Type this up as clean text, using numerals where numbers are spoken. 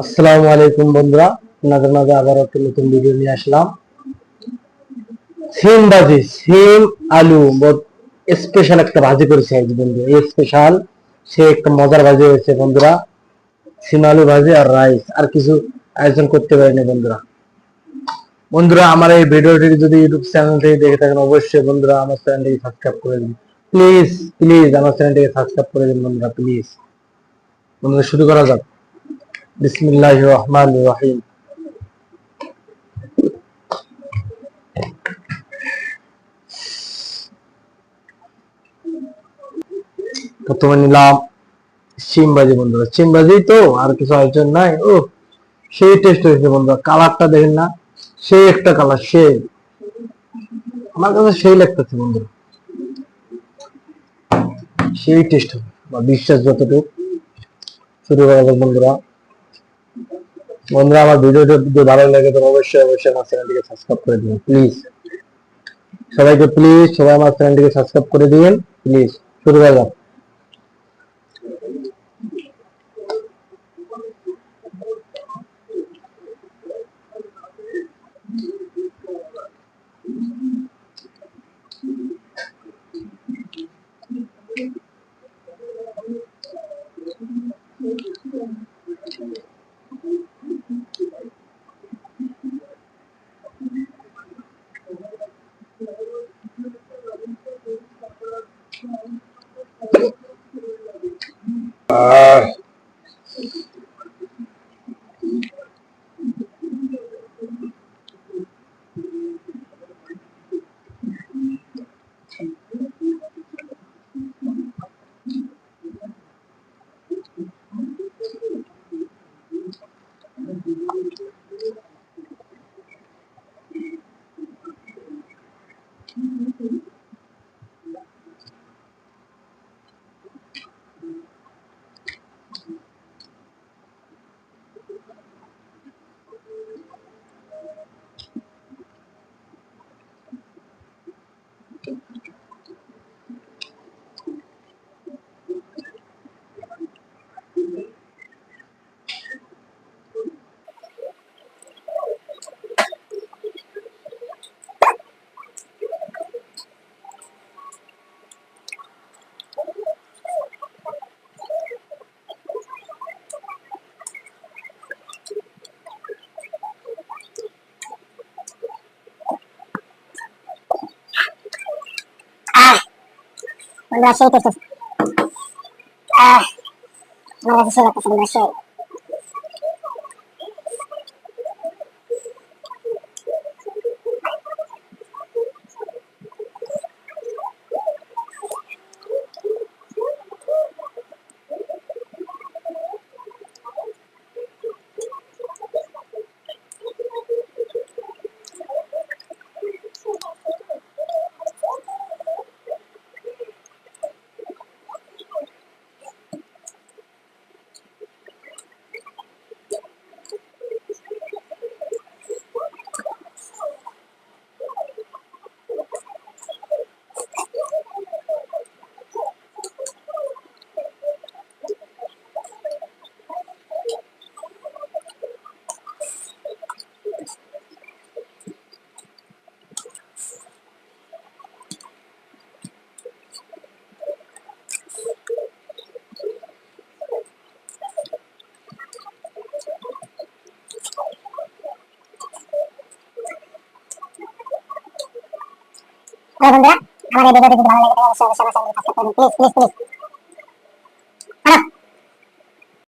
আসসালামু আলাইকুম বন্ধুরা, আপনাদের মাঝে আবার একটা নতুন ভিডিও নিয়ে আসলাম। সিম ভাজি, সিম আলু স্পেশাল একটা ভাজি করেছে আজ বন্ধু। এই স্পেশাল সে একটা মজার ভাজি হয়েছে বন্ধুরা। সিম আলু ভাজি আর রাইস, আর কিছু আয়োজন করতে পারিনি বন্ধুরা। বন্ধুরা, আমার এই ভিডিওটি যদি ইউটিউব চ্যানেল থেকে দেখে থাকেন, অবশ্যই বন্ধুরা আমার চ্যানেলটিকে সাবস্ক্রাইব করে দিন। প্লিজ প্লিজ আমার চ্যানেলটিকে সাবস্ক্রাইব করে দিন বন্ধুরা, প্লিজ। বন্ধুরা, শুরু করা যাক। বিসমিল্লাহির রহমানির রহিম। প্রথমে নিলাম সিম ভাজি বন্ধুরা। সিম ভাজি তো, আর কিছু আইটেম নাই। ও, সেই টেস্ট হয়েছে বন্ধুরা। কালারটা দেখেন না, সেই একটা কালার, সেই আমার কাছে সেই লাগতেছে বন্ধুরা। সেই টেস্ট বা বিশ্বাস যতটুকু। শুরু করা যাক বন্ধুরা। বন্ধুরা, আমার ভিডিওটা যদি ভালো লাগে তো অবশ্যই অবশ্যই আমার চ্যানেলটিকে সাবস্ক্রাইব করে দিন প্লিজ। সবাইকে প্লিজ, সবাই আমার চ্যানেলটিকে সাবস্ক্রাইব করে দিন প্লিজ। শুরু করা যাক। বন্ধুরা সেই টেস্ট আমার কাছে সেই লাগতেছে বন্ধুরা সেই। বন্ধুরা, আমার এই ভিডিওটি যদি ভালো লাগে তাহলে অবশ্যই অবশ্যই আমার চ্যানেলটি সাবস্ক্রাইব করুন প্লিজ প্লিজ প্লিজ।